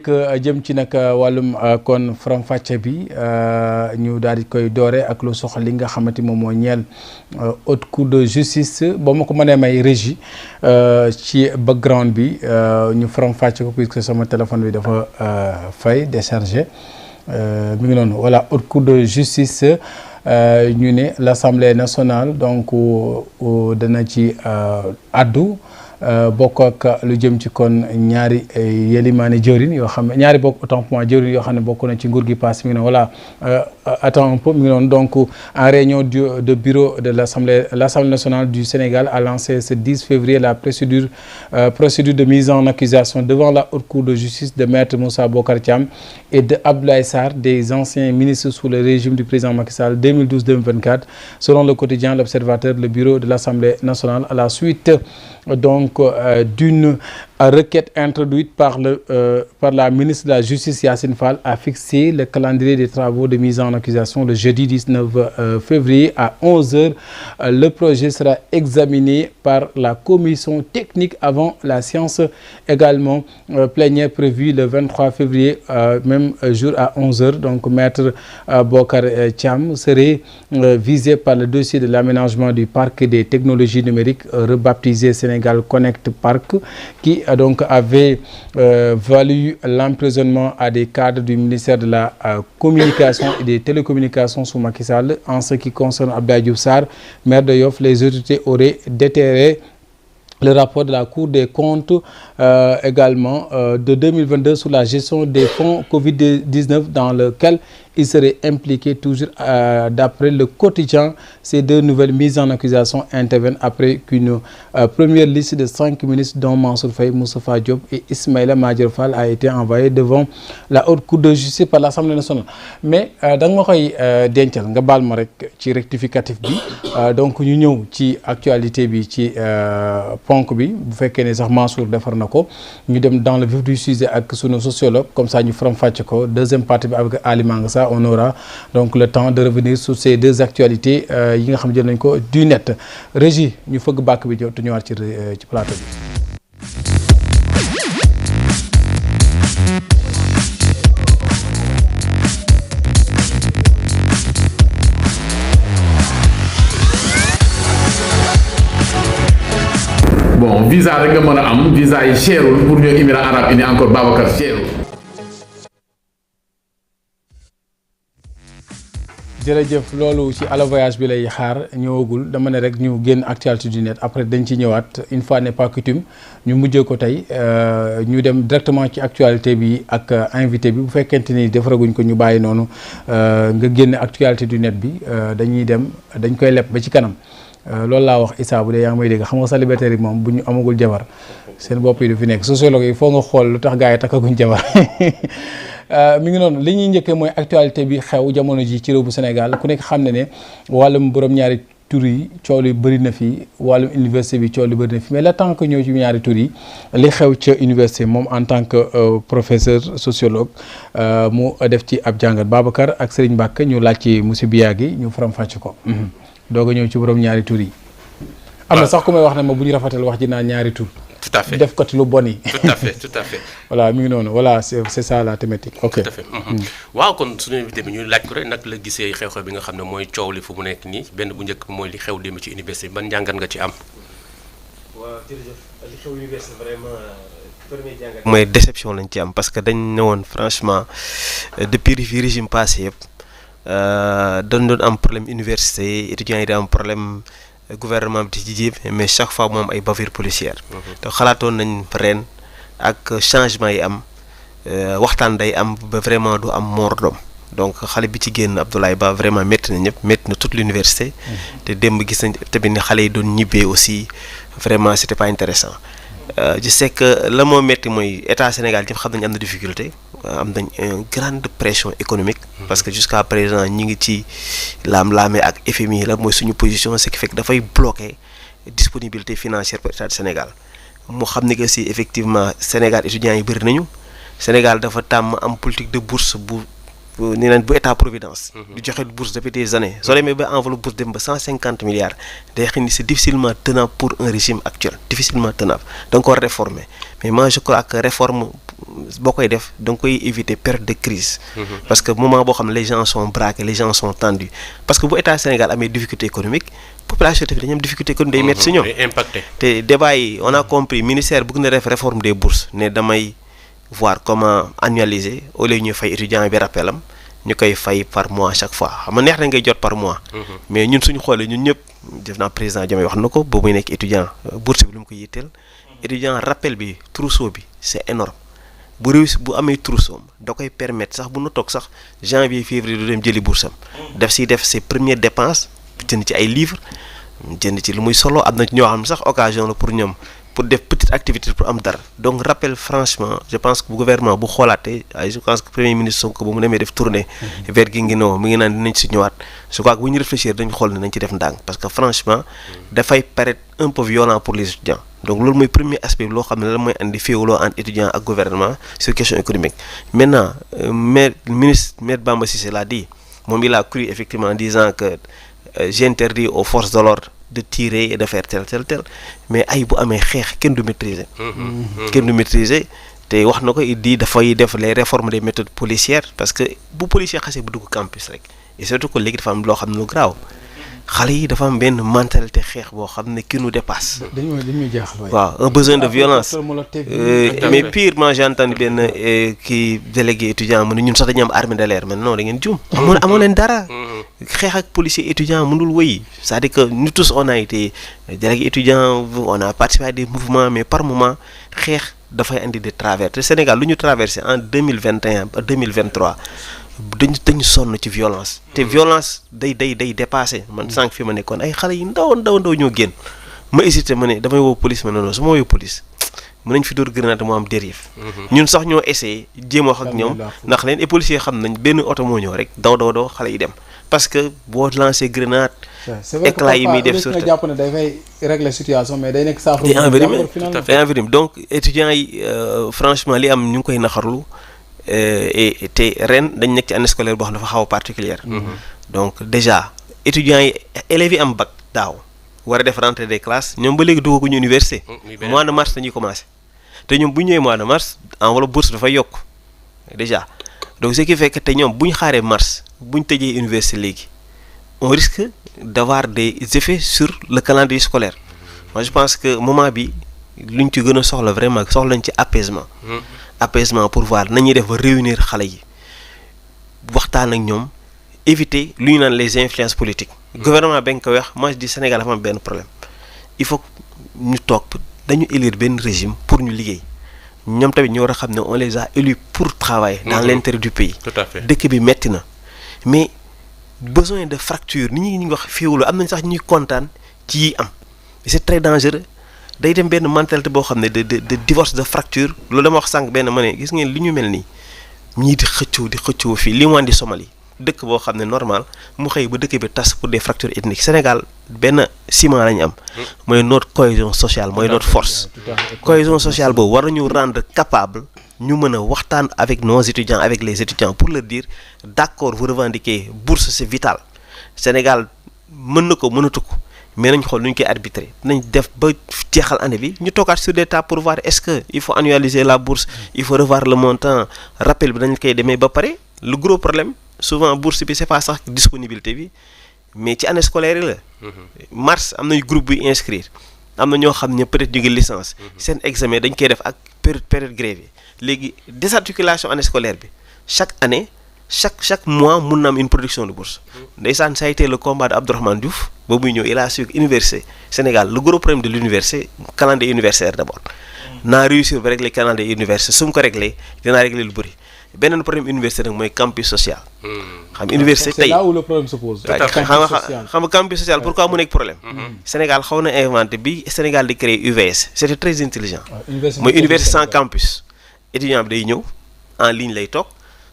jëm ci nag wàllum kon faram-fàcce bi ñu daal di koy doore ak lu soxla li nga xamante moom moo ñeel haute cour de justice ba ma ko mënee may régie ci background bi ñu faram-fàcce ko puisque sama téléphone bi dafa fay déchargé mi ngi noonu voilà haute cour de justice ñu ne l'Assemblée nationale donc dana ci addu bokk ak lu jëm ci kon ñaari yelimaane jëwriñ yoo xam ne ñaari bokk autant pour moi jëwriñ yoo xam ne bokk na ci nguur gi pass mi ngi noonu voilà attends un peu mi ngi noonu donc en réunion de bureau de l'Assemblée nationale du Sénégal a lancé ce 10 février la procédure de mise en accusation devant la haute cour de justice de maître Moussa Bocar Thiam et de Abdoulaye Sarr, des anciens ministres sous le régime du président Macky Sall 2012-2024 selon le quotidien L'Observateur. Le bureau de l'Assemblée nationale à la suite donc d'une requête introduite par la ministre de la Justice Yacine Fall a fixé le calendrier des travaux de mise en accusation le jeudi 19 février à 11h. Le projet sera examiné par la commission technique avant la séance également plénière prévue le 23 février même jour à 11h. Donc maître Bocar Thiam serait visé par le dossier de l'aménagement du parc des technologies numériques rebaptisé Sénégal Connect Park qui donc avait valu l'emprisonnement à des cadres du ministère de la communication et des télécommunications sous Macky Sall. En ce qui concerne Abdoulaye Diouf Sarr, maire de Yoff, les autorités auraient déterré le rapport de la Cour des comptes également de 2022 sur la gestion des fonds Covid-19 dans lequel il serait impliqué toujours d'après le quotidien. Ces deux nouvelles mises en accusation interviennent après qu'une première liste de 5 ministres dont Mansour Faye, Moustapha Diop et Ismaïla Madior Fall a été envoyée devant la haute cour de justice par l'Assemblée nationale. Mais da nga ma koy dencal nga baal ma rek ci rectificatif bi donc ñu ñëw ci actualité bi ci ponk bi bu fekkee ne sax Mansour defar na ko ñu dem dans le vif du sujet ak sunu sociologue comme ça ñu faram-fàcce ko deuxième partie bi avec Ali Mangasa. On aura donc le temps de revenir sur ces deux actualités yi nga xam jël nañ ko du net. Régie ñu fëgg bàkk bi te ñëwaat ci plateau bi. Bon visa rek nga mën a am visa yi cherul pour ñëw Émirats arabes unis encore Babacar cherul. jërëjëf loolu ci Allo Voyage bi lay xaar ñëwagul dama ne rek ñu génn actualité du net après dañ ci ñëwaat une fois n'est pas coutume ñu mujjee ko tey ñu dem directement ci actualité bi ak invité bi bu fekkente ni defaraguñ ko ñu bàyyi noonu nga génn actualité du net bi dañ koy leb ba ci kanam loolu laa wax Issa bu dee yaa ngi may dégg xam nga célibataire yi moom bu ñu amagul jabar seen bopp yi du fi nekk sociologue yi foo nga xool lu tax gars yi takkaguñ jabar mi ngi noonu li ñuy njëkkee mooy actualité bi xew jamono ji ci réew bu Sénégal ku nekk xam ne wàllum borom ñaari tur yi coow li bëri na fi wàllum université bi coow li bëri na fi mais la tant que ñëw ci ñaari tur yi li xew ca université moom en tant que professeur sociologue mu def ci ab jàngat Babacar ak Serigne Mbacke ñu laaj ci monsieur Biagui ñu faram-fàcce ko doog a ñëw ci borom ñaari tur yi. am na sax ku may wax ne ma bu ñu rafetal wax ji naan ñaari tur. tout à fait def ko ci lu bon yi. tout à fait. voilà mi ngi noonu voilà c'est ça la thématique. ok tout à fait. waaw kon suñu invité bi ñu laaj ko rek nag la gisee xew-xew bi nga xam ne mooy coow li fu mu nekk nii benn bu njëkk mooy li xew démb ci université bi ban njàngat nga ci am. waaw jërëjëf li xew université vraiment premier jàngat. mooy déception lañ ci am parce que dañ ne woon franchement depuis fi régime passé yëpp dañ doon am problème université étudiants yi di am problème. Gouvernement bi ci jiib mais chaque fois moom ay bavures policières. te xalaatoon nañ ren ak changement yi am waxtaan day am ba vraiment du am mort d'homme donc xale bi ci génn Abdoulaye Ba vraiment métti na ñëpp métti na toute l'université. te démb gis nañ tamit ne xale yi doon ñibbee aussi vraiment c'était pas intéressant je sais que la moo métti mooy état Sénégal ñëpp xam nañ am na difficulté am nañ une grande pression économique. parce que jusqu'à présent ñi ngi ci laam-laamee ak FMI la mooy suñu position ce qui fait que dafay bloquer disponibilité financière pour état du Sénégal mu xam ne que si effectivement Sénégal étudiants yi bëri nañu Sénégal dafa tàmm am politique de bourse bu ni naan bu état providence di joxe bourse depuis des années soo demee ba enveloppe bourse dem ba 150 milliards day xam ni c'est difficilement tenable pour un régime actuel difficilement tenable da nga ko réformer mais moi je crois que réforme boo koy def da nga koy éviter période de crise parce que moment boo xam ne les gens sont braqués les gens sont tendus parce que bu état Sénégal amee difficulté économique population tamit dañu am difficulté économique day métti si ñoom impacté te débat yi on a compris ministère bëgg na def réforme des bourses ne damay voir comment annualiser au lieu ñuy fay étudiant bi rappelam ñu koy fay par mois chaque fois xam nga neex na ngay jot par mois mais ñun suñu xoolee ñun ñëpp def naa président Diomaye wax na ko boobu muy nekk étudiant bourse bi lu mu ko yitteel étudiant rappel bi trousseau bi c'est énorme bu réussi bu amee trousseau da koy permettre sax bu nu toog sax janvier février du dem jëli bourse am def ses premières dépenses jënd ci ay livres jënd ci lu muy solo am na ñoo xam ne sax occasion la pour ñoom pour def petite activité pour am dara donc rappel franchement je pense que bu gouvernement bu xoolaatee je pense que premier ministre Sonko ba mu demee def tournée vers Guinguinéo mi ngi naan dinañ si ñëwaat je crois que bu ñu réfléchir dañu xool ne nañ ci def ndànk parce que franchement dafay paraître un peu violent pour les étudiants donc loolu mooy premier aspect bi loo xam ne la mooy andi féewuloo entre étudiants ak gouvernement sur question économique maintenant maire Bamba Cissé l'a dit moom il a cru effectivement en disant que j'interdis aux forces de l'ordre de tirer et de faire tel mais ay bu amee xeex kenn du maîtriser te wax na ko il dit dafay def les réformes des méthodes policières parce que bu policier xasee bu dugg campus rek et surtout que léegi dafa am loo xam ne lu graaw xale yi dafa am benn mentalité xeex boo xam ne qui nous dépasse dañuy jaaxal waaw un besoin de violence mais pire moi j'ai entendu benn kii délégué étudiant mu ne ñun sax dañu am armée de l'air mais non da ngeen juum amoon leen dara xeex ak policier étudiant mënul wëy c'est-à-dire que nous tous on a été délégué étudiant on a participé à des mouvements mais par moment xeex dafay indi des travers te Sénégal lu ñu traversé en 2021 à 2023 dañu sonn ci violence te violence day dépassé man sànq fi ma nekkoon ay xale yi ndaw ñoo génn ma hésité ma ne damay woo police ma ne non su ma woowee police mën nañ fi dóor grenade moo am dérive ñun sax ñoo essayé jéem wax ak ñoom ndax leen et policiers xam nañ benn oto moo ñëw rek daw xale yi dem parce que boo lancé grenade éclat yi muy def surtout jàpp ne dafay régler situation mais day nekk saafara et environnement donc étudiants yi franchement li am ñu ngi koy naxarlu et te ren dañ nekk ci année scolaire boo xam dafa xaw a particulière donc déjà étudiants yi élèves yi am bac daaw war a def rentrée des classes ñoom ba léegi duggaguñu université mois de mars dañuy commencé te ñoom bu ñëwee mois de mars enveloppe bourse dafay yokk déjà donc ce qui fait que te ñoom bu ñu xaaree mars bu ñu tëjee université léegi on risque d'avoir des effets sur le calendrier scolaire moi je pense que moment bi lu ñu ci gën a soxla vraiment soxla nañ ci apaisement pour voir nañuy def ba réunir xale yi waxtaan ak ñoom éviter lu ñu naan les influences politiques gouvernement ba nga ko wax moi je dis Sénégal dafa am benn problème il faut ñu toog dañu élire benn régime pour ñu liggéey ñoom tamit ñu war a xam ne on les a élus pour travailler dans l'intérêt du pays tout à fait dëkk bi metti na mais besoin de fracture nit ñi wax féewulu am nañ sax ñuy kontaan ci yi am c'est très dangereux day dem benn mentalité boo xam ne de divorce de fracture loolu dama wax sànq benn ma ne gis ngeen li ñu mel nii ñii di xëccoo fii li mu andi Somalie dëkk boo xam ne normal mu xëy ba dëkk bi tas pour des fractures ethniques Sénégal benn ciment la ñu am mooy notre cohésion sociale mooy notre force cohésion sociale boobu war nañu rendre capable ñu mën a waxtaan avec nos étudiants avec les étudiants pour leur dire d'accord vous revendiquez bourse c'est vital Sénégal mën na ko mënatu ko mais nañ xool nu ñu koy arbitrer nañ def ba jeexal année bi ñu toogaat sur des tables pour voir est-ce que il faut annualiser la bourse il faut revoir le montant rappel bi dañ koy demee ba pare le gros problème souvent bourse bi c'est pas sax disponibilité bi mais ci année scolaire yi la mars am nañ groupe bi inscrire am na ñoo xam ne peut-être ñu ngi licence seen examen dañ koy def ak période grève yi léegi désarticulation année scolaire bi chaque année chaque mois mun na am une production de bourse ndeysaan ça a été le combat de Abdourahmane Diouf ba muy ñëw il a su université Sénégal le gros problème de l'université calendrier universitaire d'abord naa réussir ba régler calendrier universitaire su mu ko régler dinaa régler lu bëri beneen problème université nag mooy campus social xam université tey c'est là où le problème se pose xam nga campus social pourquoi mu nekk problème Sénégal xaw na inventé bi Sénégal di créer UVS c'était très intelligent mooy université sans campus étudiant bi day ñëw en ligne lay toog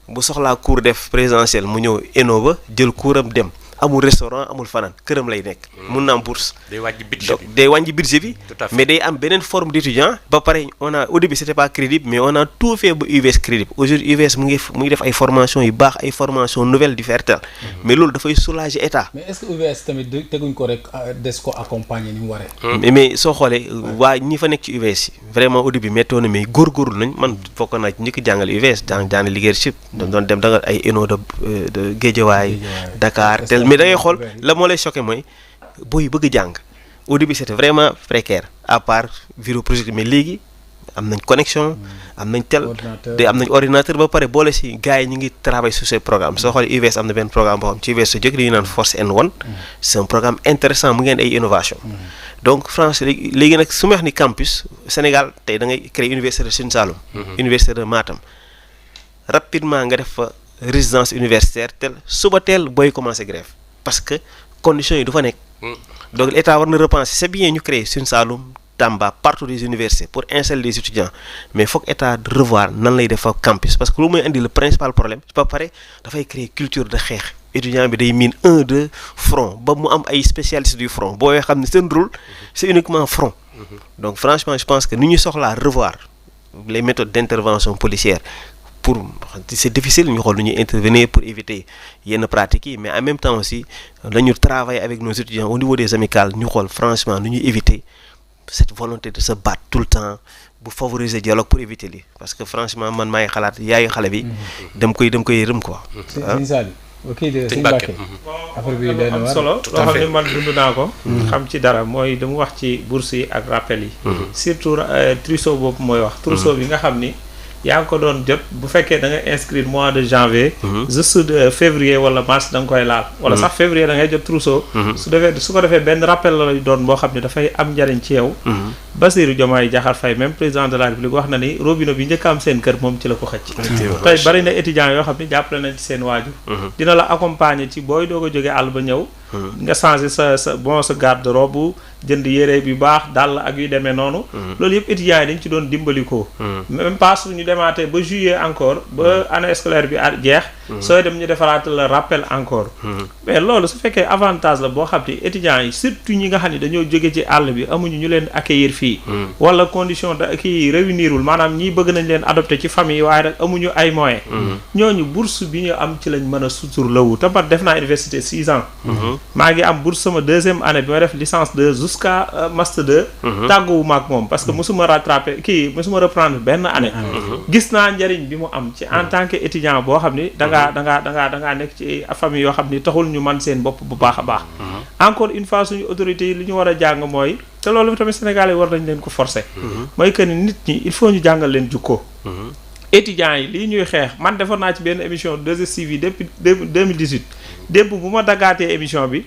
bu soxlaa cours def présentiel mu ñëw ENO ba jël cours am dem amul restaurant amul fanaan këram lay nekk. mun na am bourse. day wàññi budget bi day wàññi budget bi. Tout à fait. mais day am beneen forme d'étudiant. ba pare au début c'était pas crédible mais on a tout fait ba UVS crédible aujourd'hui UVS mu ngi def ay formations yu baax ay formations nouvelles di faire tel. mais loolu dafay soulager état. mais est-ce que UVS tamit teguñ ko rek des ko accompagner ni mu waree. mais soo xoolee waa ñi fa nekk ci UVS yi vraiment au début méttoon na mais góorgóorlu nañ man fokk naa ci njëkk jàngale UVS jàng leadership doon dem da nga ay ENO de Guédiawaye Dakar tel mais da ngay xool la moo lay choqué mooy booy bëgg jàng au début c'était vraiment précaire à part vidéo projecteur mais léegi am nañ connexion am nañ tel am nañ ordinateur ba pare boole si gars yi ñu ngi travailler sur ces programmes soo xoolee UVS am na benn programme boo xam ci UVS su jëkk dañuy naan Force N1 c'est un programme intéressant mu ngeen ay innovation donc France léegi nag su ma wax ni campus Sénégal tey da ngay créer université de Sine Saloum université de Matam rapidement nga def fa résidence universitaire tel suba teel booy commencer grève parce que conditions yi du fa nekk donc l'État war na repenser c'est bien ñu créer Sine Saloum Tamba partout des universités pour installer des étudiants mais foog état revoir nan lay def fa campus parce que lu mooy indi le principal problème ba pare dafay créer culture de xeex étudiant bi day miin 1-2 front ba mu am ay spécialistes du front boo xam ne seen rôle c'est uniquement front donc franchement je pense que ni ñu soxlaa revoir les méthodes d'intervention policière pour c'est difficile ñu xool nu ñuy intervenir pour éviter yenn pratiques yi mais en même temps aussi dañu travailler avec nos étudiants au niveau des amicales ñu xool franchement nu ñuy éviter cette volonté de se battre tout le temps bu favoriser dialogue pour éviter lii parce que franchement man maay xalaat yaayu xale bi dem koy yërëm quoi. Sëñ Saliou ok sëñ Mbacké affaire bi day am solo loo xam ne man dund naa ko xam ci dara mooy dama wax ci bourse yi ak rappel yi surtout trousseau boobu mooy wax trousseau bi nga xam ni yaa ngi ko doon jot bu fekkee da nga inscrire mois de janvier juste de février wala mars da nga koy laal wala sax février da ngay jot trousseau su ko defee benn rappel la lay doon boo xam ne dafay am njariñ ci yow Bassirou Diomaye Diakhar Faye même président de la République wax na ni robinet bi njëkk am seen kër moom ci la ko xëcc tey bari na étudiants yoo xam ne jàppale nañ ci seen waajur dina la accompagner ci booy doog a jógee àll ba ñëw nga changer sa garde-robe jënd yére bi baax dàll ak yu demee noonu loolu yëpp étudiants yi dañ ci doon dimbalikoo même pas suñu demaatee ba juillet encore ba année scolaire bi jeex sooy dem ñu defaraat la rappel encore mais loolu su fekkee avantage la boo xam ne étudiants yi surtout ñi nga xam ne dañoo jóge ci àll bi amuñu ñu leen accueillir fii wala condition kii réunirul maanaam ñii bëgg nañ leen adopté ci famille waaye rek amuñu ay moyens ñooñu bourse bi ñu am ci lañ mën a suturlawu te man def naa université 6 ans maa ngi am bourse sama 2e année bi ma def licence 2 jusqu'à master 2 tàgguwu maak moom parce que mosuma mosuma reprendre benn année gis naa njariñ bi mu am ci en tant que étudiant boo xam ni da ngaa nekk ci famille yoo xam ni taxul ñu man seen bopp bu baax a baax encore une fois suñu autorités yi li ñu war a jàng mooy te loolu tamit Sénégal yi war nañ leen ko forcer mooy que ni nit ñi il faut ñu jàngal leen jukkoo étudiants yi lii ñuy xeex man defoon naa ci benn émission 2STV depuis 2018 démb bu ma daggaatee émission bi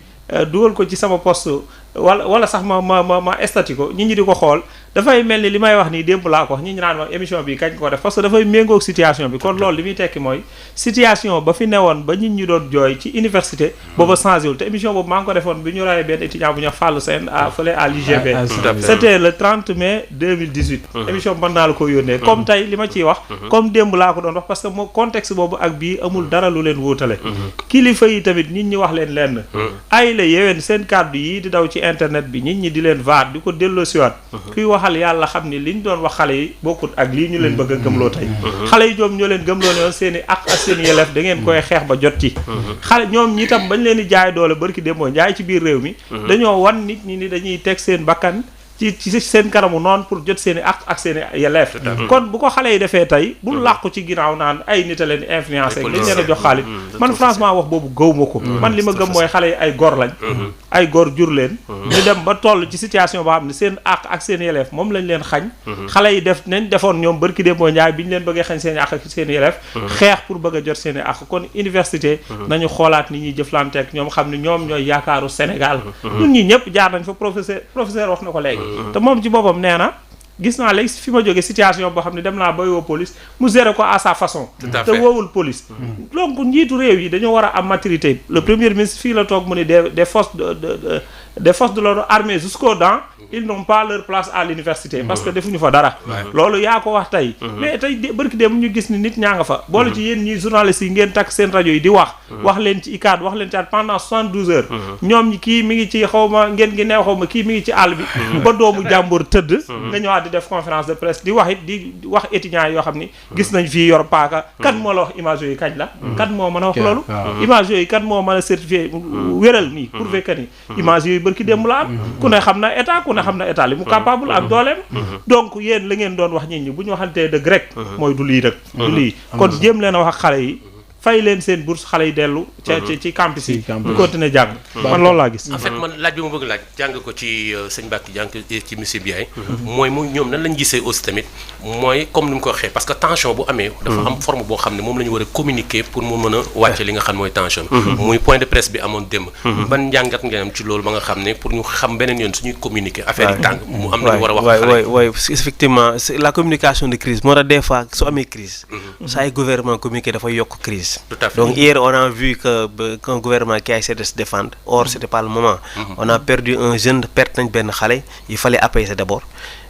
dugal ko ci sama poste wala sax ma estati ko ñi di ko xool dafay mel ni li may wax nii démb laa ko wax ñi naan ma émission bi kañ ko def parce que dafay méngoog situation bi kon loolu li muy tekki mooy situation ba fi newoon ba nit ñi doon jooy ci université booba changé wul te émission boobu maa ngi ko defoon bi ñu rayee benn étudiant bu ñu Fallou Sène fële à l'IGB c'était le 30 mai 2018 émission bi mën naa la ko yónnee comme tey li ma ciy wax comme démb laa ko doon wax parce que moo contexte boobu ak bii amul dara lu leen wóotale kilifa yi tamit nit ñi wax leen lenn ay la yéwén seen kàddu yi di daw ci internet bi nit ñi di leen vaat di ko delloo siwaat kuy waxal yàlla xam ni li ñu doon wax xale yi bokkut ak lii ñu leen bëgg a gëmloo tey xale yi ñoom ñoo leen gëmloo ne woon seen i ak seen yelef da ngeen koy xeex ba jot ci xale ñoom ñi tam bañ leen di jaay doole barki démboo njaay ci biir réew mi dañoo wan nit ñi ni dañuy teg seen bakkan ci seen kanamu noonu pour jot seen i ak seen i yelleef kon bu ko xale yi defee tey bu làqu ci ginnaaw naan ay nit a leen influencé dañ leen a jox xaalis man franchement wax boobu gëw ma ko man li ma gëm mooy xale yi ay gor lañ ay gor jur leen ñu dem ba toll ci situation boo xam ne seen ak seen yelleef moom lañ leen xañ xale yi def nañ defoon ñoom barki dee mooy njaay bi ñu leen bëggee xañ seen i ak seen yelleef xeex pour bëgg a jot seen i ak kon université nañu xoolaat ni ñuy jëflanteek ñoom xam ne ñoom ñooy yaakaaru Sénégal ñun ñi ñëpp jaar nañ fa professeur wax na ko léegi te moom ci boppam nee na gis naa léegi fi ma jógee situation boo xam ne dem naa ba woo police mu gérer ko à sa façon te woowul police donc njiitu réew yi dañoo war a am maturité le premier ministre fii la toog mu ne des forces des forces de l'ordre armées jusqu'aux dents ils n'ont pas leur place à l'université parce que defuñu fa dara loolu yaa ko wax tey mais tey barki dem ñu gis ni nit ñaa nga fa boole ci yéen ñi journalistes yi ngeen takk seen rajo yi di wax leen ci ICAD wax leen ci pendant 72 heures ñoom kii mi ngi ci xawma ngeen ngi neew xawma kii mi ngi ci àll bi ba doomu jàmbur tëdd nga ñëwaat di def conférence de presse di wax it di wax étudiants yoo xam ni gis nañ fii yor paaka kan moo la wax image yooyu kañ la kan moo mën a wax loolu image yooyu kan moo mën a certifié wéral nii prouver que ni image yooyu barki démb la am ku ne xam na état li mu capable ak dooleem donc yéen la ngeen doon wax nit ñi bu ñu waxantee dëgg rek mooy du lii rek du lii kon jéem leen a wax ak xale yi fay leen seen bourse xale yi dellu ci campus yi ñu continuer jàng man loolu laa gis en fait man laaj bi ma bëgg laaj jàng ko ci sëñ Mbacke jàng ci monsieur Biaye mooy ñoom nan lañ gisee aussi tamit mooy comme ni mu ko waxee parce que tension bu amee dafa am forme boo xam ne moom la ñu war a communiquer pour mu mën a wàcce li nga xam mooy tension muy point de presse bi amoon démb ban njàngat ngeen am ci loolu ba nga xam ne pour ñu xam beneen yoon suñuy communiquer affaire yi tàng mu am nañu war a wax xale waay effectivement la communication de crise moo tax des fois su amee crise saa ay gouvernement communiqué dafay yokk crise donc hier on a vu qu'un gouvernement qui a essayé de se défendre or c'était pas le moment on a perdu un jeune perte nañ benn xale il fallait apaiser d'abord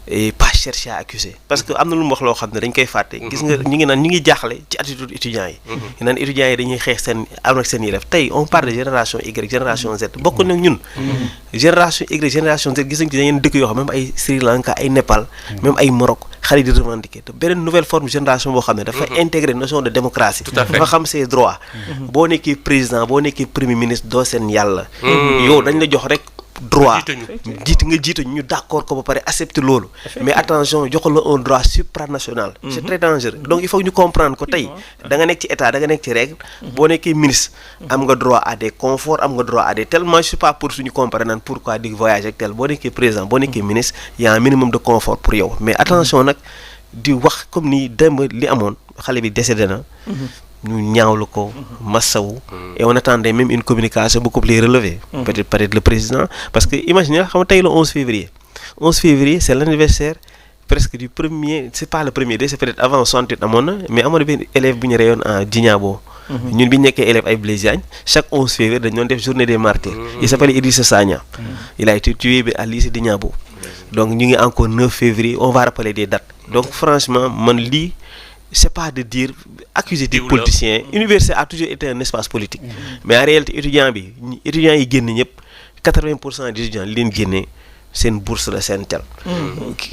et pas chercher à accuser parce que am na lu mu wax loo xam ne dañ koy fàtte gis nga ñu ngi jaaxle ci attitude étudiants yi ñu naan étudiants yi dañuy xeex seen am ak seen yelef tey on parle de génération Y génération Z bokk na ñun génération Y génération Z gis nañ ci yeneen dëkk yoo xam même ay Sri Lanka ay Népal même ay Maroc xale di revendiquer te beneen nouvelle forme génération boo xam ne dafa intégrer notion de démocratie dafa xam ses droits boo nekkee président boo nekkee premier ministre doo seen yàlla yow dañ la jox rek droit jiite ñu d'accord ko ba pare accepter loolu mais attention joxal la un droit supranational c'est très dangereux donc il faut ñu comprendre ko tey da nga nekk ci état da nga nekk ci règle boo nekkee ministre am nga droit à des conforts am nga droit à des tellement je suis pas pour suñu comparer naan pourquoi di voyager ak tel boo nekkee président boo nekkee ministre y a un minimum de confort pour yow mais attention nag di wax comme ni démb li amoon xale bi décédé na ñu ñaawlu ko massawu et on attendait même une communication beaucoup plus relevée peut-être le président parce que imaginez xam nga tey le 11 février c'est l'anniversaire presque du premier c'est pas le premier c'est peut-être avant 68 amoon na mais amoon na benn élève bu ñu reyoon en Djignabo ñun bi ñu nekkee élève ay Blaise Diagne chaque 11 février dañu doon def journée des martyrs il s'appelle Idrissa Sagna il a été tué à lycée Djignabo donc ñu ngi encore 9 février on va rappeler des dates donc franchement man lii c'est pas de dire accuser des politiciens université a toujours été un espace politique mais en réalité étudiants yi génn ñëpp 80% des étudiants li leen génnee seen bourse la seen tel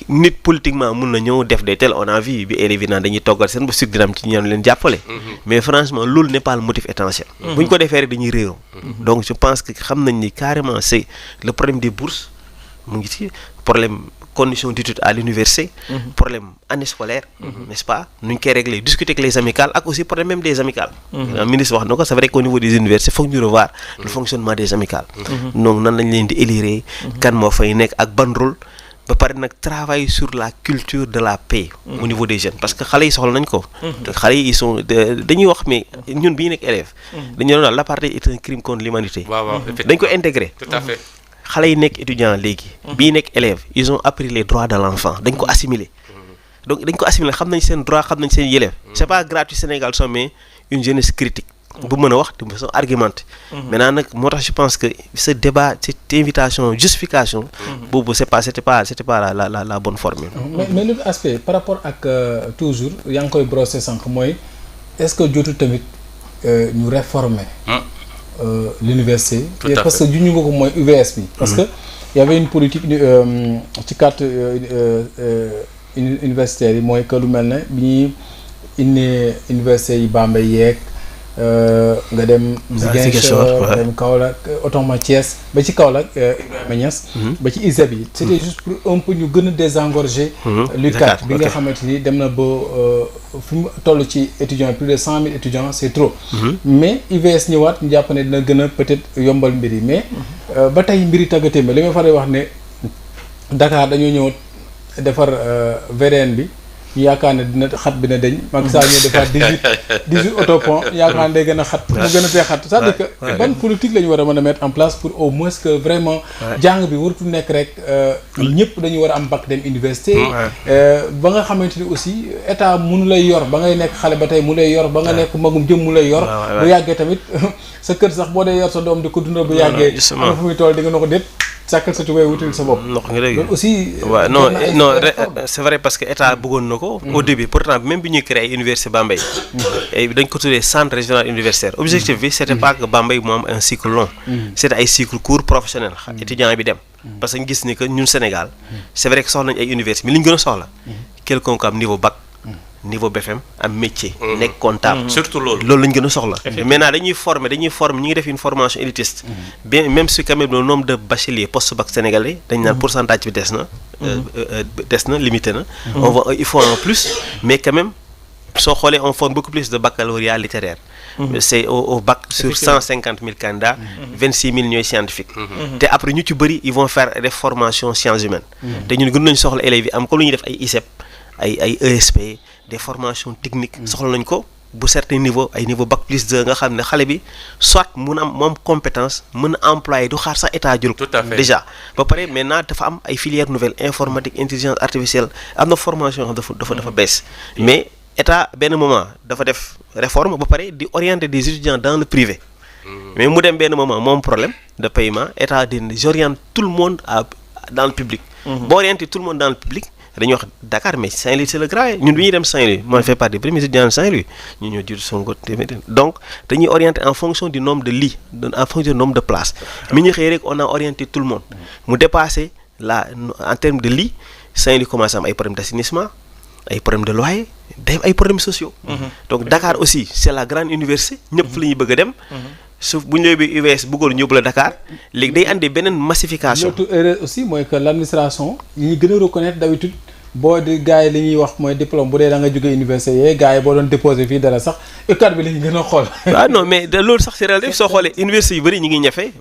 nit politiquement mun na ñëw def des tel on a vu bi élèves yi naan dañuy toggal seen ba sug dinam ci ñoom leen jàppale mais franchement loolu n'est pas le motif essentiel bu ñu ko defee rek dañuy réeroo donc je pense que xam nañ ni carrément c'est le problème des bourses mu ngi ci problème conditions d'études à l'université problème année scolaire n'est-ce pas nuñ koy régler discuter avec les amicales ak aussi problème même des amicales ministre wax na ko c'est vrai qu'au niveau des universités foog ñu revoir le fonctionnement des amicales donc nan lañ leen di élire kan moo fay nekk ak ban rôle ba pare nag travailler sur la culture de la paix au niveau des jeunes parce que xale yi soxla nañ ko xale yi ils sont dañuy wax mais ñun bi ñu nekk élève dañu doon l'apartheid est un crime contre l'humanité dañ ko intégrer tout à fait xale yi nekk étudiant léegi bii nekk élève ils ont appris les droits de l'enfant dañ ko assimiler donc dañ ko assimiler xam nañ seen droit xam nañ seen yelleef c'est pas gratuit Sénégal soo mais une jeunesse critique bu mën a wax de façon argumentée maintenant nag moo tax je pense que ce débat cette invitation justification boobu c'était pas la bonne formule mais l'autre aspect par rapport ak toujours yaa ngi koy brosser sànq mooy est-ce que jotu tamit ñu réformer l'université parce que juñu nga ko mooy UVS bi parce que y avait une politique ci carte universitaire yi mooy que lu mel ne bi ñuy indi université yi Bambey yeeg nga dem Ziguinchor nga dem Kaolack autrement Thiès ba ci Kaolack Ibrahima Niass ba ci ISEP yi c'était juste pour un peu ñu gën a désengorger l'UCAD bi nga xamante ni dem na ba fi mu toll ci étudiants plus de 100 000 étudiants c'est trop mais UVS ñëwaat ñu jàpp ne dina gën a peut-être yombal mbir yi mais ba tey mbir yi tàggatee ma li may faral wax ne Dakar dañoo ñëw defar VDN bi ñu yaakaar ne dina xat bi na deñ Macky Sall ñu defaat 18 autopont yaakaar ne day gën a xat mu gën a tee xat c'est-à-dire que ban politique la ñu war a mën a mettre en place pour au moins que vraiment jàng bi waratu nekk rek ñëpp dañu war a am bac dem université ba nga xamante ni aussi état mënu lay yor ba ngay nekk xale ba tey mu lay yor ba nga nekk magum jëm mu lay yor bu yàggee tamit sa kër sax boo dee yor sa doom di ko dundal bu yàggee am na fu muy toll di nga na ko déet sàkkal sa tubéy wutal sa bopp. ndox nga dégg loolu aussi. waaw non c'est vrai parce que état bëggoon na ko. au début pourtant même bi ñuy créé université Bambey. dañ ko tuddee centre régional universitaire objectif bi c'était pas que Bambey mu am un cycle long. c'était ay cycle court professionnel étudiant bi dem. parce que ñu gis ni que ñun Sénégal c'est vrai que soxla nañ ay universités mais li ñu gën a soxla quelqu'un ko am niveau bac niveau BFM am métier nekk comptable surtout loolu lañ gën a soxla maintenant dañuy former ñi ngi def une formation élitiste bien même si quand même le nombre de bacheliers post-bac sénégalais dañ naan pourcentage bi des na limité na il faut en plus mais quand même soo xoolee on forme beaucoup plus de baccalauréat littéraire c'est au bac sur 150 000 candidats 26 000 ñooy scientifique te après ñu ci bëri ils vont faire des formations sciences humaines te ñun gën nañu soxla élèves yi am comme lu ñuy def ay ICEP ay ESP des formations techniques soxla nañ ko bu certain niveau ay niveau bac plus 2 nga xam ne xale bi soit mun am moom compétence mën a employé du xaar sax état jël ko déjà ba pare maintenant dafa am ay filières nouvelles informatique intelligence artificielle am na formation yoo xam dafa bees mais état benn moment dafa def réforme ba pare di orienter des étudiants dans le privé mais mu dem benn moment moom problème de paiement état j'oriente tout le monde dans le public boo orienter tout le monde dans le public dañuy wax Dakar mais Saint-Louis c'est le grand ñun bi ñuy dem Saint-Louis moi je fais partie des premiers étudiants de Saint-Louis ñu ñoo jur Sonko donc dañuy orienter en fonction du nombre de lits en fonction du nombre de places mi ñu xëy rek on a orienté tout le monde mu dépassé en termes de lits Saint-Louis commencé am ay problèmes d'assainissement ay problèmes de loyer day ay problèmes sociaux donc Dakar aussi c'est la grande université ñëpp fa la ñuy bëgg a dem suuf bu ñu lay UVS bëggoon ñëbbu la Dakar léegi day andi beneen massification. l'autre erreur aussi mooy que l'administration ñi gën a reconnaître d'habitude boo di gars yi li ñuy wax mooy diplôme bu dee da nga jóge université yee gars yi boo doon déposé fii dara sax UCAD bi la ñu gën a xool. waaw non mais loolu sax c'est relatif soo xoolee université yu bëri ñu ngi ñafe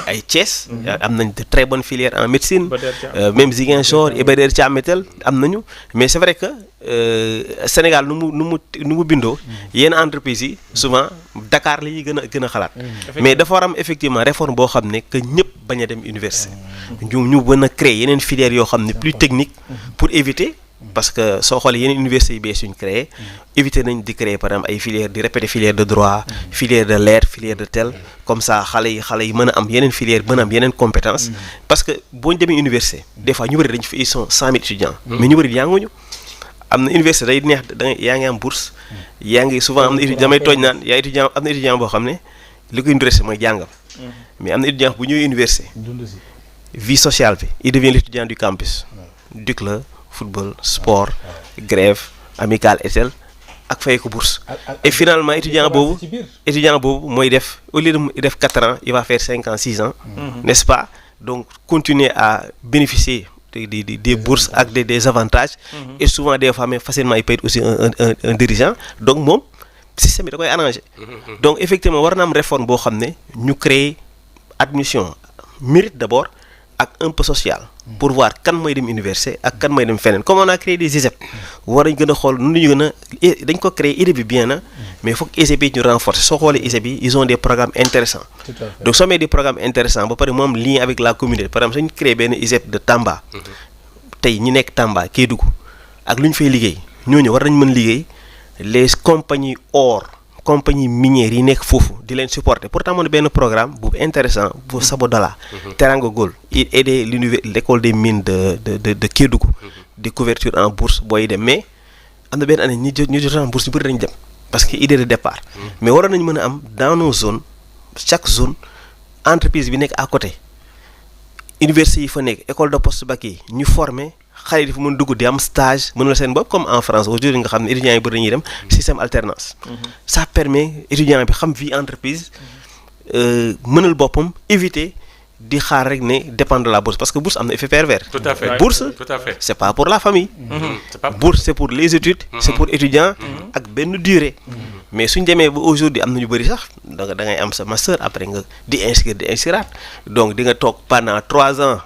ay Thiès. am nañ de très bonnes filières en médecine. même Ziguinchor Iba Der Thiam am nañu mais c'est vrai que Sénégal nu mu bindoo. yenn entreprises yi souvent Dakar la ñuy gën a xalaat. mais dafa war am effectivement réforme boo xam ne que ñëpp bañ a dem université. ñu mën a créer yeneen filières yoo xam ne plus technique pour éviter. parce que soo xoolee yeneen universités yi bees yuñ créé éviter nañ di créer par exemple ay filières di répéter filière de droit filière de lettres filière de tel comme ça xale yi mën a am yeneen filière mën a am yeneen compétence parce que boo ñu demee université des fois ñu bëri dañu fi ils sont 100 000 étudiants mais ñu bëri jànguñu am na université day neex yaa ngi am bourse yaa ngi souvent am na damay tooñ naan yaa étudiant am na étudiant boo xam ne li ko université mooy jàngam mais am na étudiant bu ñëwee université vie sociale bi il devient l'étudiant du campus du club football sport grève amicale et tel ak fay ko bourse et finalement étudiant boobu mooy def au lieu de def 4 ans il va faire 5 ans 6 ans n'est-ce pas donc continuer à bénéficier des bourses ak des avantages et souvent des fois même facilement il peut être aussi un dirigeant donc moom système bi da koy arranger donc effectivement war na am réforme boo xam ne ñu créer admission mérite d'abord ak un peu social pour voir kan mooy dem université ak kan mooy dem feneen comme on a créé des ISEP war nañ gën a xool nu ñu gën a dañ ko créer idée bi bien na mais foog ISEP yi ñu renforcer soo xoolee ISEP yi ils ont des programmes intéressants donc soo amee des programmes intéressants ba pare moom lien avec la communauté par exemple suñu créé benn ISEP de Tamba tey ñi nekk Tamba Kédougou ak lu ñu fay liggéey ñooñu war nañ mën liggéey les compagnies compagnie minière yi nekk foofu di leen supporter pourtant amoon na benn programme bu intéressant bu Sabodala Teranga Gold aider l'école des mines de Kédougou de couverture en bourse booy dem mais am na benn année ñu jot en bourse ñu bëri dañu dem parce que idée de départ mais waroon nañu mën a am dans nos zones chaque zone entreprise bi nekk à côté université yi fa nekk école de post-bac yi ñu former xale yi dafa mën dugg di am stage mën la seen bopp comme en France aujourd'hui nga xam ne étudiants yi bëri dañuy dem système alternance ça permet étudiant bi xam vie entreprise mënal boppam éviter di xaar rek ne dépendre de la bourse parce que bourse am na effet pervers. Tout à fait. Bourse Tout à fait. c'est pas pour la famille. C'est pas Bourse c'est pour les études. C'est pour étudiants ak benn durée. mais suñ demee ba aujourd'hui am na ñu bëri sax da ngay am sa master après nga di inscrire donc di nga toog pendant 3 ans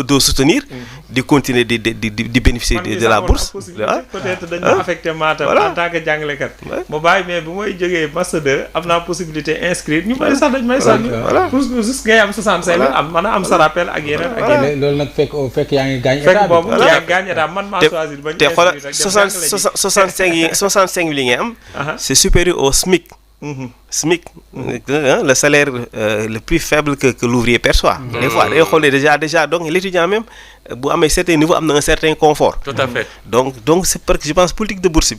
doo soutenir di continuer di bénéficier de la bourse. peut-être dañ ma affecté Matam en tant que jàngalekat. ma bàyyi mais bu may jógee master 2 am naa possibilité inscrire ñu bëri sax dañ may sànni. voilà pour juste ngay am 65 am mën a am sa rappel ak yeneen ak yeneen. loolu nag fekk yaa ngi gaañ état fekk boobu yaa ngi gaañ état man maa choisir bañ te xoolal 65 li ngay am. c'est supérieur au SMIC SMIC, le salaire le plus faible que l'ouvrier perçoit. Des fois, déjà, donc l'étudiant même, à un certain niveau, a un certain confort. Tout à fait. Donc c'est parce que je pense que politique de bourse,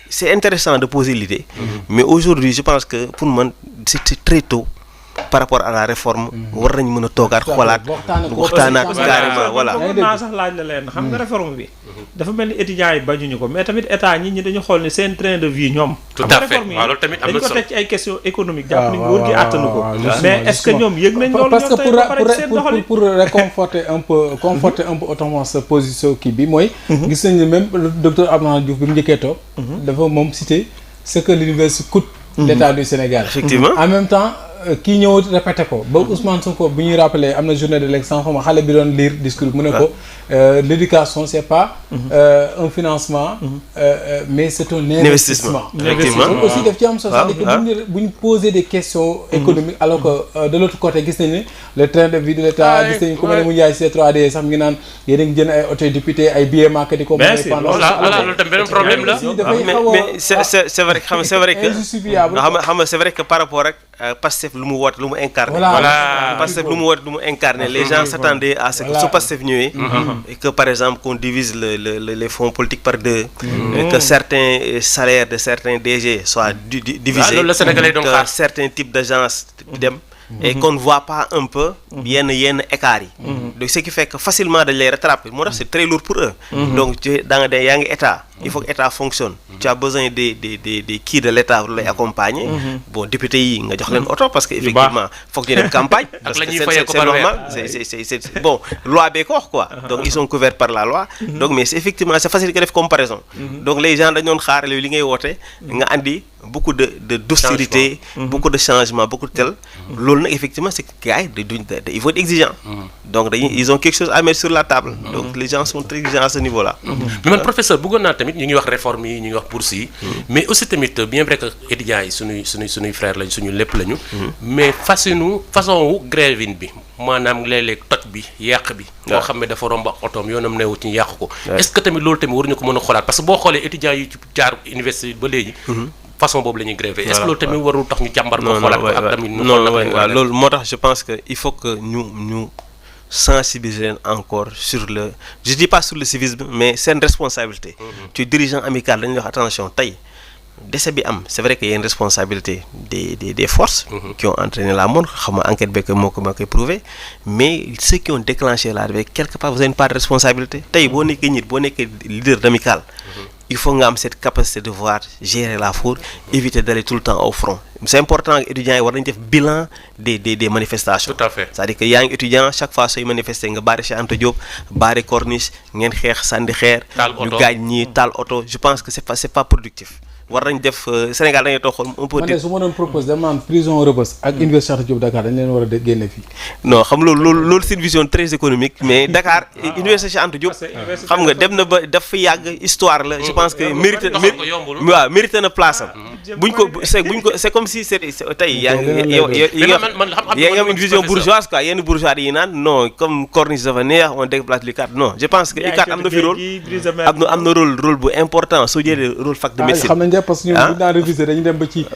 c'est intéressant de poser l'idée, mais aujourd'hui, je pense que pour moi, c'est très tôt. Par rapport à la réforme war nañ mën a toogaat xoolaat waxtaanaat carrément voilà naa sax laaj la leen xam nga réforme bi dafa mel ni étudiants yi bañuñu ko mais tamit état nit ñi dañu xool ne seen train de vie ñoom tout à fait waaw loolu tamit am na dañ ko solo teg ci ay questions économiques jàpp ni nguur gi àttanu ko mais est-ce que ñoom yëg nañ loolu parce que pour réconforter un peu autrement sa position kii bi mooy gis nañ ne même le docteur Abdoulaye Diouf bi mu njëkkee toog dafa moom cité ce que l'université coûte l'État du Sénégal effectivement en même temps kii ñëw répété ko ba Ousmane Sonko bu ñuy rappelé am na journée de l'excellence xam nga xale bi doon lire discours mu ne ko l'éducation c'est pas un financement mais c'est un investissement effectivement aussi daf ci am solo c'est-à-dire que bu ñu poser des questions économiques alors que de l'autre côté gis nañu ne le train de vie de l'État gis nañu ku ma ne mu njaay C3D sax mi ngi naan yéen a ngi jënd ay auto député ay billets marqués di ko loolu tam beneen problème la mais c'est vrai que c'est vrai que par rapport ak Pastef lu mu woote lu mu incarné voilà Pastef lu mu woote lu mu incarné les gens s'attendaient à ce que su Pastef ñëwee et que par exemple qu'on divise les fonds politiques par deux que certains salaires de certains DG soient divisés que certains types d'agences dem et qu'on ne voit pas un peu yenn écart yi donc ce qui fait que facilement dañ lay rattraper moo tax c'est très lourd pour eux donc da nga yaa ngi état il faut que l'État fonctionne. Tu as besoin des qui de l'État pour les accompagner. Bon, député yi nga jox leen auto parce que effectivement faut que ñu def campagne parce que c'est normal, c'est bon, loi bi ko wax quoi. Donc ils sont couverts par la loi. Donc mais effectivement c'est facile que def comparaison. Donc les gens dañu doon xaar li ngay woote nga andi beaucoup de d'austérité, beaucoup de changements, beaucoup de tel. Loolu nag effectivement c'est gars il faut être exigeant. Donc ils ont quelque chose à mettre sur la table. Donc les gens sont très exigeants à ce niveau-là. Mais man professeur bëggoon naa tamit ñu ngi wax réforme yi ñu ngi wax bourse yi mais aussi tamit bien vrai que étudiants yi suñuy frères lañ suñu lépp lañu mais façon wu grève bi maanaam léeg-léeg toj bi yàq bi boo xam ne dafa romb ak otoom yoonam newu ci yàq ko est-ce que tamit loolu tamit waruñu ko mën a xoolaat parce que boo xoolee étudiants yi ci jaar université ba léegi façon boobu la ñuy gréver est-ce que loolu tamit warul tax ñu jàmbar ko xoolaat ko ak tamit ñu xool waaw loolu moo tax je pense que il faut que ñu sensibiliser encore sur le je dis pas sur le civisme mais c'est une responsabilité tu es dirigeant amical dañuy wax attention tey décès bi am c'est vrai qu'il y a une responsabilité des forces qui ont entraîné la mort xam nga enquête bi moo koy prouvé mais ceux qui ont déclenché la avec quelque part vous avez une part de responsabilité tey boo nekkee leader d'amical il faut nga am cette capacité de voir gérer la foule éviter d'aller tout le temps au front c'est important que étudiants yi war nañu def bilan des manifestations. Tout à fait. C'est-à-dire que yaa ngi étudiant chaque fois sooy manifester nga baare Cheikh Anta Diop baare Corniche ngeen xeex sànni xeer ñu gaañ ñi taal oto je pense que c'est pas productif war nañ def Sénégal dañuy toog xool un peu. man de su ma doon propose dama naan prison Rebeuss ak université Cheikh Anta Diop Dakar dañ leen war a génne fii. non xam loolu c'est une vision très économique mais Dakar université Cheikh Anta Diop xam nga dem na ba daf fi yàgg histoire la je pense que mérité na place am buñ ko c'est comme si c'est tey yaa ngi am une vision bourgeoise quoi yenn bourgeois yi naan non comme Corniche dafa neex on déplace l'UCAD non je pense que UCAD am na fi rôle am na rôle bu important soo jëlee rôle fac de médecine parce que ñun bu ñu daan réviser dañu dem ba ci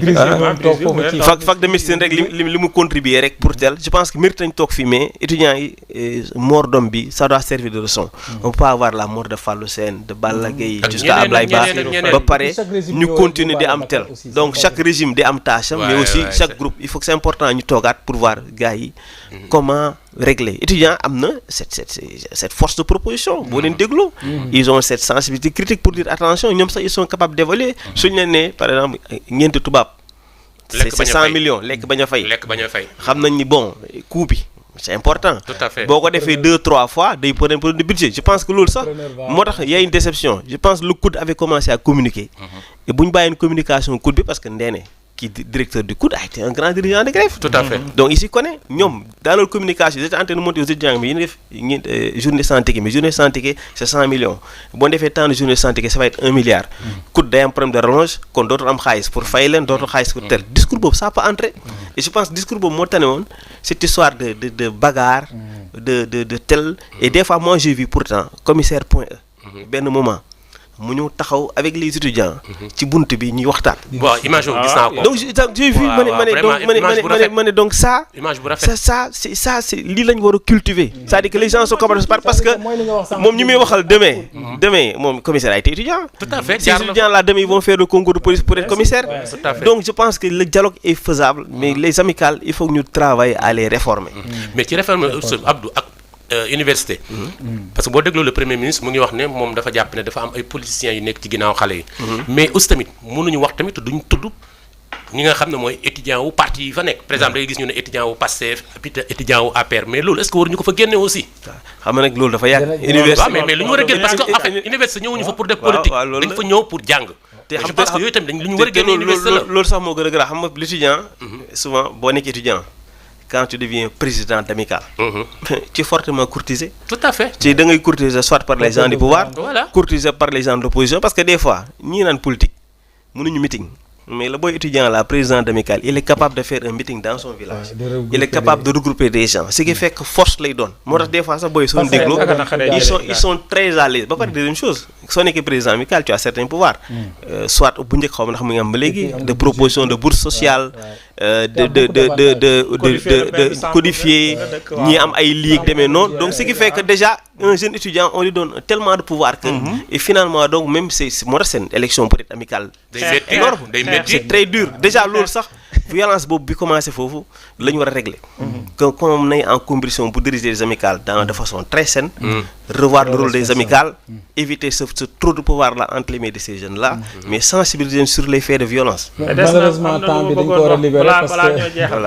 brise toog foofu ci fac de médecine rek li mu contribuer rek pour tel je pense que mérite nañ toog fii mais étudiants yi mort d'homme bi ça doit servir de leçon on peut pas avoir la mort de Fallou Sène de Balla Gaye jusqu'à Ablaye Ba pare ñu continuer di am tel donc chaque régime di am tâche mais aussi chaque groupe il faut que c'est important ñu toogaat pour voir gars yi comment régler étudiants am na cette force de proposition boo leen déglu ils ont cette sensibilité critique pour dire attention ñoom sax ils sont capables d'évaluer suñu leen ne par exemple ñeenti tubaab c'est 100 millions lekk bañ a fay xam nañ ni bon coût bi c'est important boo ko defee 2-3 fois day prendre de budget je pense que loolu sax moo tax y a une déception je pense le COUD avait commencé à communiquer et bu ñu bàyyi une communication COUD bi parce que Ndéné qui directeur du COUD a été un grand dirigeant de grève. Tout à fait. Donc il s'y connaît. Ñoom dans leur communication ils étaient en train de monter aux étudiants mais yéen def journée sans ticket mais journée sans ticket c'est 100 millions boo defee temps de journée sans ticket ça va être 1 milliard. COUD day am problème de rallonge kon dootul am xaalis pour fay leen dootul xaalis pour tel discours boobu ça peut entrer et je pense discours boobu moo tane woon cette histoire de bagarre de tel et des fois moi j'ai vu pourtant commissaire point E benn moment mu ñëw taxaw avec les étudiants ci bunt bi ñuy waxtaan. waaw image boobu gis naa ko. donc j'ai vu ma ne donc ça image bu rafet. c'est lii lañ war a cultiver. c'est-à-dire que les gens sont capables parce que moom ñi muy waxal demain moom commissaire a été étudiant. tout à fait ces étudiants là demain ils vont faire le concours de police pour être commissaire. tout à fait. Donc je pense que le dialogue est faisable mais les amicales il faut que ñu travailler à les réformer. mais ci réforme Abdou ak université. parce que boo dégloo le premier ministre mu ngi wax ne moom dafa jàpp ne dafa am ay politiciens yu nekk ci ginnaaw xale yi. mais aussi tamit mënuñu wax tamit duñ tudd ñi nga xam ne mooy étudiant wu parti yi fa nekk par exemple da ngay gis ñu ne étudiant wu Pastef étudiant wu APR mais loolu est-ce que waruñu ko fa génne aussi. xam nga nag loolu dafa yàgg. université mais lu ñu war a génne parce que en fait université ñëwuñu fa pour def politique dañ fa ñëw pour jàng. te je pense que yooyu tamit dañ lu ñu war a génne université la loolu sax moo gën a grave xam nga l'étudiant souvent boo nekk étudiant quand tu deviens président d'amicale tu es fortement courtisé. tout à fait. ci da ngay courtiser soit par les gens du pouvoir. voilà courtiser par les gens de l'opposition parce que des fois ñii naan politique mënuñu meeting. Mais le boy étudiant là, président d'amicale, il est capable de faire un meeting dans son village. Il est capable de regrouper des gens. Ce qui fait que force les donne. Moi, des fois, ça, boy, ils sont très à l'aise. Pas deuxième chose. Si on est président amical, tu as certains pouvoirs. Soit au bout de propositions de bourse sociale, de codifier, ni am ay ligue de non. Donc ce qui fait que déjà un jeune étudiant, on lui donne tellement de pouvoir que et finalement donc même c'est moi c'est une élection peut-être amicale. C'est énorme. C'est très dur. Déjà loolu sax violence boobu bi commencé foofu la ñu war a régler. Comme on est en compétition pour diriger les amicales de façon très saine, revoir le rôle des amicales, éviter ce trop de pouvoir là entre les mains de ces jeunes là, mais sensibiliser sur les faits de violence. Malheureusement temps bi dañ ko war a libérer parce que ñoo jeexal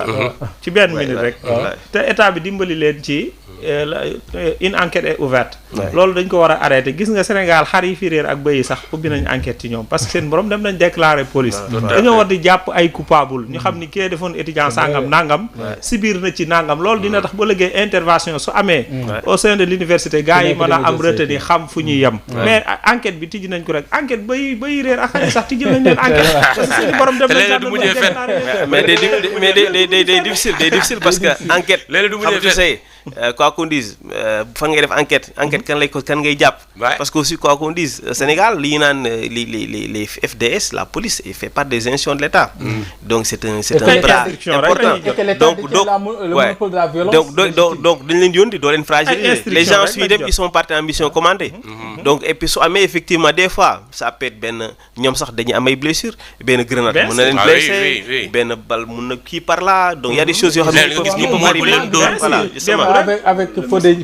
ci benn minute rek. te état bi dimbali leen ci une enquête est ouverte. loolu dañ ko war a arrêter gis nga Sénégal xar yi fi réer ak bëy yi sax ubbi nañ enquête ci ñoom parce que seen borom dem nañ déclarer police. dañoo war di jàpp ay coupable ñu xam ni kii defoon étudiant sangam nangam. si biir na ci nangam loolu dina tax ba léegi intervention su amee. au sein de l'université gars yi mën a am retenir xam fu ñuy yem. mais enquête bi tijji nañ ko rek enquête bëy réer ak xar yi sax tijji nañ leen enquête. parce que seen borom dem nañ mais day difficile parce que enquête. Quoi qu'on dise fa ngay def enquête kan ngay jàpp. Parce que aussi quoi qu'on dise Sénégal li ñu naan les FDS la police il fait partie des institutions de l'État. Donc c'est un bras important. Donc dañ leen di yónni doo leen fragiliser. Les gens suy dem ils sont partis en mission commandée. Donc et puis su amee effectivement des fois ça peut être benn ñoom sax dañuy am ay blessures benn grenade mën na leen blesser benn balle mën na kii par là donc il y a des choses yoo xam ne voilà avec Fodé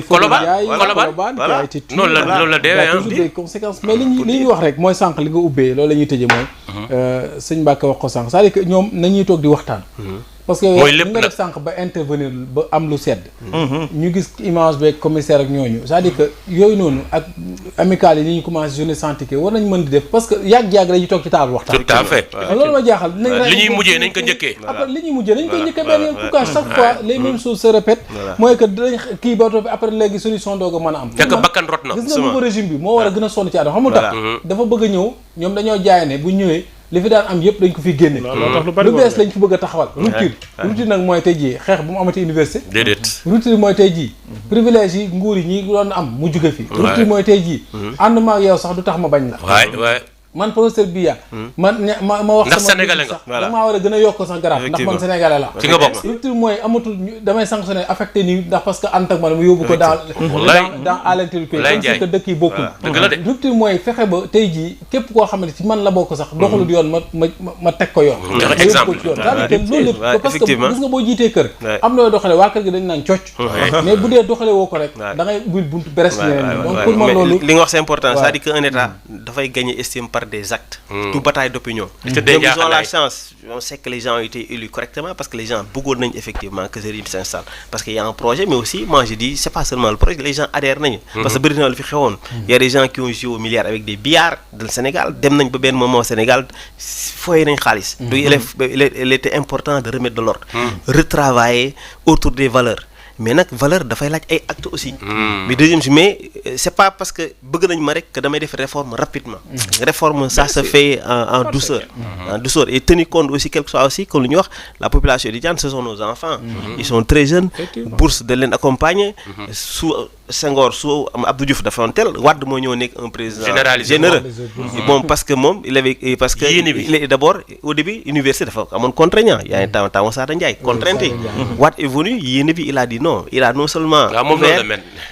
Colobane qui a été tué. loolu la deewee toujours des conséquences mais li ñu wax rek mooy sànq li nga ubbee loolu la ñuy tëjee mooy sëñ Mbacke wax ko sànq c'est-à-dire que ñoom nañuy toog di waxtaan parce que ñu nga def sànq ba intervenir ba am lu sedd ñu gis image beeg commissaire ak ñooñu c'est-à-dire que yooyu noonu ak amicale yi ni ñu commencé journée santé war nañ mën di def parce que yàgg-yàgg dañuy toog ci table waxtaan. tout à fait loolu ma jaaxal li ñuy mujjee nañ ko njëkkee après li ñuy mujjee nañ ko njëkkee benn yoon pourquoi chaque fois les mêmes choses se répètent mooy que dañ kii ba topp après léegi solution doog a mën a am fekk bakkan rot na gis nga nouveau régime bi moo war a gën a sonn ci àdduna xamul tax dafa bëgg a ñëw ñoom dañoo jaay ne bu ñëwee li fi daan am yëpp dañ ko fi génne lu bees lañ fi bëgg a taxawal rupture nag mooy tey jii xeex bu mu amati université rupture mooy tey jii privilège yi nguur yi ñi doon am mu jóge fi rupture mooy tey jii ànd ma ak yow sax du tax ma bañ la man professeur Biya ma wax ndax sénégalais nga da maa war a gën a yokk sax garab ndax man sénégalais la ci nga bokk rupture mooy amatul damay sanctionné affecté nii ndax parce que ànd ak man mu yóbbu ko dans à l'intérieur comme si que dëkk yi bokkul rupture mooy fexe ba tey jii képp koo xam ne ci man la bokk sax doxalut yoon ma teg ko yoon ma yóbbu ko ci yoon c'est-à-dire que loolu lépp parce que gis nga boo jiitee kër am looy doxale waa kër gi dañ naan cocc mais bu dee doxale woo ko rek da ngay bul buntu beres ñeneen donc pour man loolu li nga wax c'est important c'est-à-dire que un état dafay gagner estime par des actes, tout bataille d'opinion. Donc ils ont la chance, on sait que les gens ont été élus correctement parce que les gens beaucoup effectivement que ce régime s'installe. Parce qu'il y a un projet, mais aussi, moi je dis, c'est pas seulement le projet, les gens adhèrent. Parce que il y a des gens qui ont joué au milliard avec des billards dans le Sénégal, dem nañ ba benn moment au Sénégal, foyé nañ xaalis. Donc il était important de remettre de l'ordre, retravailler autour des valeurs. Mais nag valeur dafay laaj ay actes aussi. Mais deuxième mais c'est pas parce que bëgg nañ ma rek que damay def réforme rapidement. Réforme ça se fait en douceur. En douceur et tenir compte aussi quelque chose aussi comme lu ñu wax la population étudiante ce sont nos enfants. Ils sont très jeunes. Bourse de leen accompagner sous Senghor su Abdou Diouf dafa tel Wade moo ñëw nekk un président généreux. Bon parce que moom il avait parce que il est d'abord au début université dafa amoon contraignant y a un temps Sada Ndiaye contrainté. Wade est venu yéene bi il a dit non, il a non seulement ouvert,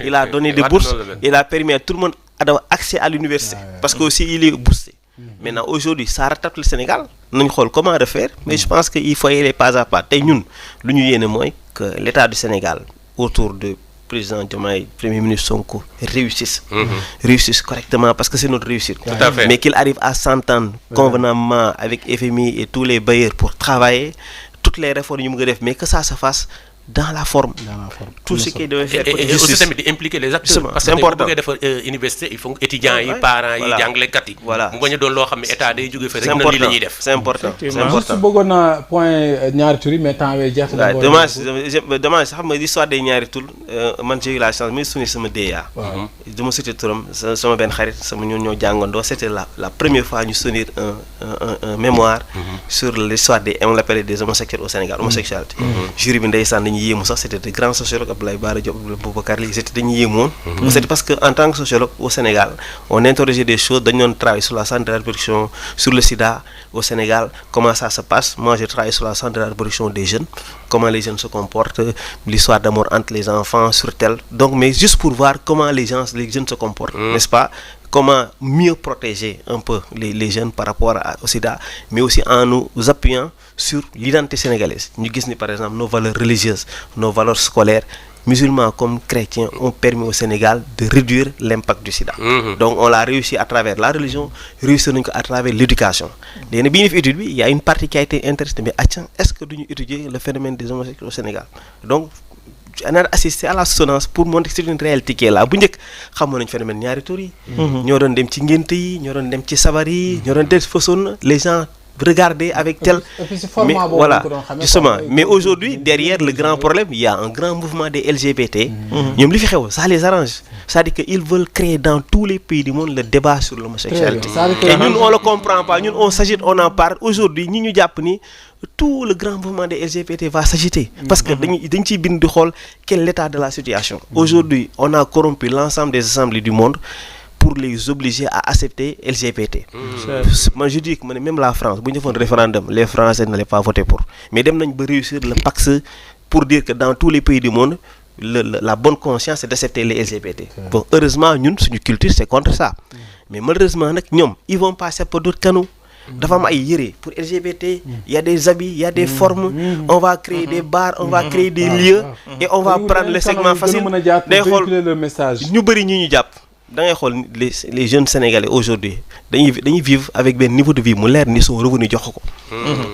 il a donné des bourses, il a permis à tout le monde d'avoir accès à l'université parce que aussi il est boosté. Maintenant aujourd'hui ça rattrape le Sénégal nañ xool comment refaire, mais je pense que il faut y aller pas à pas. Tey ñun lu ñu yéene mooy que l'État du Sénégal autour de président Diomaye, Premier ministre Sonko réussissent correctement parce que c'est notre réussite. Mais qu'il arrive à s'entendre convenablement avec FMI et tous les bailleurs pour travailler toutes les réformes yu mu ngi def, mais que ça se fasse dans la forme. Tout ce qui devait faire et aussi tamit di impliquer les acteurs parce que bu bëggee defar université il faut étudiants yi parents yi jàngalekat yi mu bañ a doon loo xam ne état day jóge fa rek na lii la ñuy def. C'est important. Juste bëggoon naa point ñaari tur yi mais temps bi jeex na. Dommage xam nga l'histoire des ñaari tur man j'ai eu la chance muy soutenir sama DEA. du ma cité turam sama benn xarit sama ñoo jàngandoo c'était la première fois ñu soutenir un mémoire sur l'histoire on l'appelait des homosexuels au Sénégal, homosexualité. Jury bi ndeysaan c'était des grands sociologues, Abdoulaye Bara Diop, Boubacar Ly, c'était c'était parce que en tant que sociologue au Sénégal, on interrogeait des choses, on travaille sur la santé de la reproduction, sur le sida au Sénégal, comment ça se passe. Moi, j'ai travaillé sur la santé de la reproduction des jeunes, comment les jeunes se comportent, l'histoire d'amour entre les enfants, sur tel. Donc, mais juste pour voir comment les jeunes se comportent, n'est-ce pas? Comment mieux protéger un peu les jeunes par rapport au sida, mais aussi en nous appuyant sur l'identité sénégalaise. Nous avons par exemple nos valeurs religieuses, nos valeurs scolaires, musulmans comme chrétiens, ont permis au Sénégal de réduire l'impact du sida. Donc on l'a réussi à travers la religion, réussi à travers l'éducation. Il y a une partie qui a été intéressante, mais est-ce que nous étudier le phénomène des homosexuels au Sénégal? Donc on a assisté à la sonance pour montrer que c'est une réalité qui est là. Bu njëkk xamoon nañu phénomène ñaari tur yi. ñoo doon dem ci ngénte yi, ñoo doon dem ci sabar yi, ñoo doon dem façon les gens regarder avec tel. Mais voilà, justement. Mais aujourd'hui, derrière le grand problème, il y a un grand mouvement des LGBT. Ça les arrange. C'est-à-dire qu'ils veulent créer dans tous les pays du monde le débat sur l'homosexualité. Et nous, on ne le comprend pas. Nous, on s'agite, on en parle. Aujourd'hui, nous, Japonais, tout le grand mouvement des LGBT va s'agiter. Parce que quel est l'état de la situation. Aujourd'hui, on a corrompu l'ensemble des assemblées du monde pour les obliger à accepter LGBT. Moi je dis que même la France, si on fait un référendum, les Français n'allaient pas voter pour. Mais ils ont réussi le Pax pour dire que dans tous les pays du monde, la bonne conscience c'est d'accepter les LGBT. Bon, heureusement, nous, notre culture, c'est contre ça. Mais malheureusement, ils vont passer pour d'autres canaux. Pour LGBT, il y a des habits, il y a des formes, on va créer des bars, on va créer des lieux et on va prendre le segment facile. Les jeunes Sénégalais aujourd'hui, ils vivent avec un niveau de vie moderne, ils sont revenus.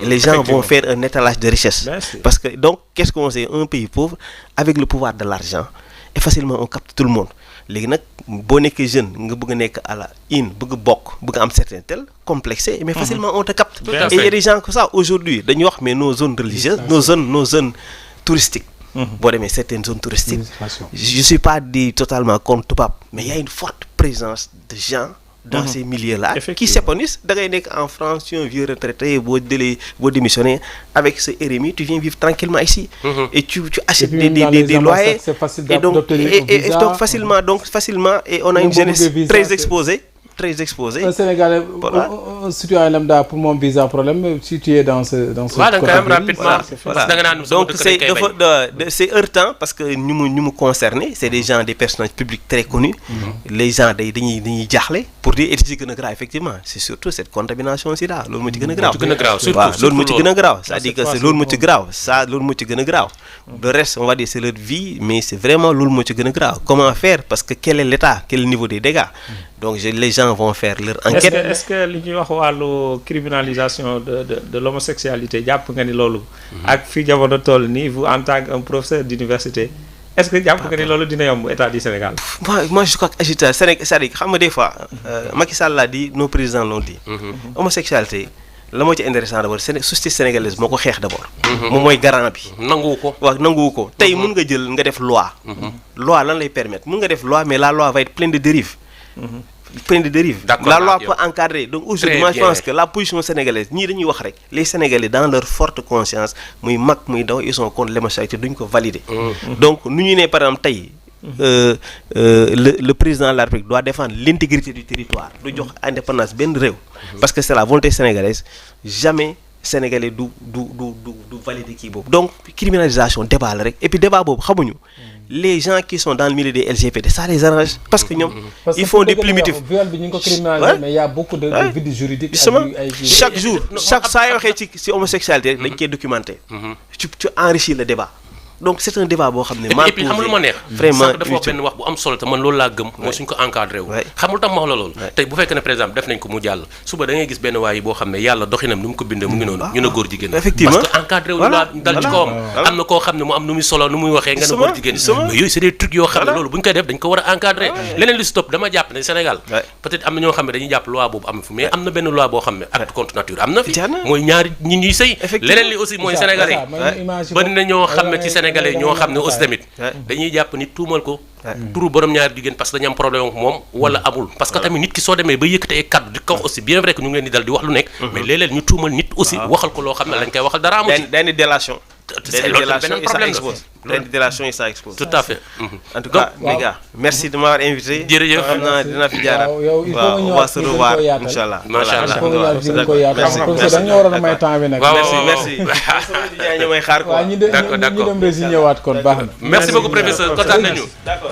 Les gens vont faire un étalage de richesse. Parce que, donc, qu'est-ce qu'on sait? Un pays pauvre, avec le pouvoir de l'argent, et facilement on capte tout le monde. Les gens, si jeune, à la certains tels complexés, mais facilement on te capte. Et il y a des gens comme ça aujourd'hui, mais nos zones religieuses, nos zones touristiques. Bon, mais certaines zones touristiques, je ne suis pas dit totalement contre tout pape, mais il y a une forte présence de gens dans ces milieux-là qui s'épanouissent. En France, tu es un vieux retraité, vous démissionner avec ce RMI, tu viens vivre tranquillement ici et tu achètes des loyers. Et donc facilement, et on a une jeunesse très exposée. Un Sénégalais, un citoyen lambda pour mon visa problème, si tu es dans ce donc c'est heurtant parce que nous concernés, c'est des gens, des personnages publics très connus. Les gens pour dire effectivement, c'est surtout cette contamination aussi là, l'autre grave. C'est-à-dire que c'est l'autre grave, ça l'autre grave. Le reste, on va dire c'est leur vie, mais c'est vraiment l'autre grave. Comment faire? Parce que quel est l'état, quel est le niveau des dégâts? Donc les gens vont faire leur enquête. Est-ce que li ñuy wax wàllu criminalisation de l'homosexualité jàpp nga ni loolu ak fi jamono toll nii vous en tant qu'un professeur d'université est-ce que jàpp nga ni loolu dina yomb état du Sénégal? Moi je crois que c'est-à-dire xam nga des fois Macky Sall l'a dit, nos présidents l'ont dit. Homosexualité la moo ci intéressant d'abord société sénégalaise moo ko xeex d'abord. moom mooy garant bi. nanguwu ko tey mun nga jël nga def loi. Loi lan lay permettre mun nga def loi mais la loi va être pleine de dérives. La loi peut encadrer. Donc aujourd'hui, moi je pense que la position sénégalaise, les Sénégalais dans leur forte conscience, ils sont contre l'homosexualité, donc valider. Donc nous par exemple le président de la République doit défendre l'intégrité du territoire du jox indépendance benn réew parce que c'est la volonté sénégalaise jamais sénégalais du valider kii boobu donc criminalisation débat la rek et puis débat boobu xamuñu les gens qui sont dans le milieu des LGBT ça les arrange parce que ñoom ils font des primitifs viol bi ñu ngi ko criminaliser mais il y a beaucoup de vides juridiques justement chaque jour saa yoo waxee ci homosexualité rek dañ koy documenter tu enrichis le débat donc c'est un débat boo xam ne et puis xam lu ma neex vraiment dafa wax benn wax bu am solo te man loolu laa gëm mooy suñ ko encadré wu xam lu tax ma wax la loolu tey bu fekkee ne par exemple def nañ ko mu jàll suba da ngay gis benn waay yi boo xam ne yàlla doxinam ni mu ko bindee mu ngi noonu ñu ne góor jigéen effectivement parce que encadré wu ñu laa dal ci kawam am na koo xam ne mu am nu muy solo nu muy waxee nga ne góor jigéen mais yooyu c'est des trucs yoo xam ne loolu bu ñu koy def dañ ko war a encadré leneen li stop dama jàpp ne Sénégal peut-être am na ñoo xam ne dañuy jàpp loi boobu am fi mais am na benn loi boo xam ne acte contre nature am na fi mooy ñaari ñi ñuy sëy leneen li aussi mooy sénégalais bari na ñoo xam ne ci sénégalais ñoo xam ne tamit dañuy jàpp nit tuumal ko turu borom ñaari jigéen parce que dañu am problème ak moom wala amul parce que tamit nit ki soo demee ba yëkkate ay kaddu di ko wax aussi bien vrai que ñu ngi leen di dal di wax lu nekk mais léeg-léeg ñu tuumal nit aussi waxal ko loo xam ne lañ koy waxal dara amu ci day délation beneen problème délation et ça expose tout à fait en tout cas les gars merci de m'avoir invité jërëjëf xam naa dinaa fi jaaraat waaw on va se revoir inchallah macha allah dañu waroon a may temps bi nag merci ñu may xaar quoi ñu dem rési ñëwaat kon baax na merci beaucoup professeur kontaan nañu d'accord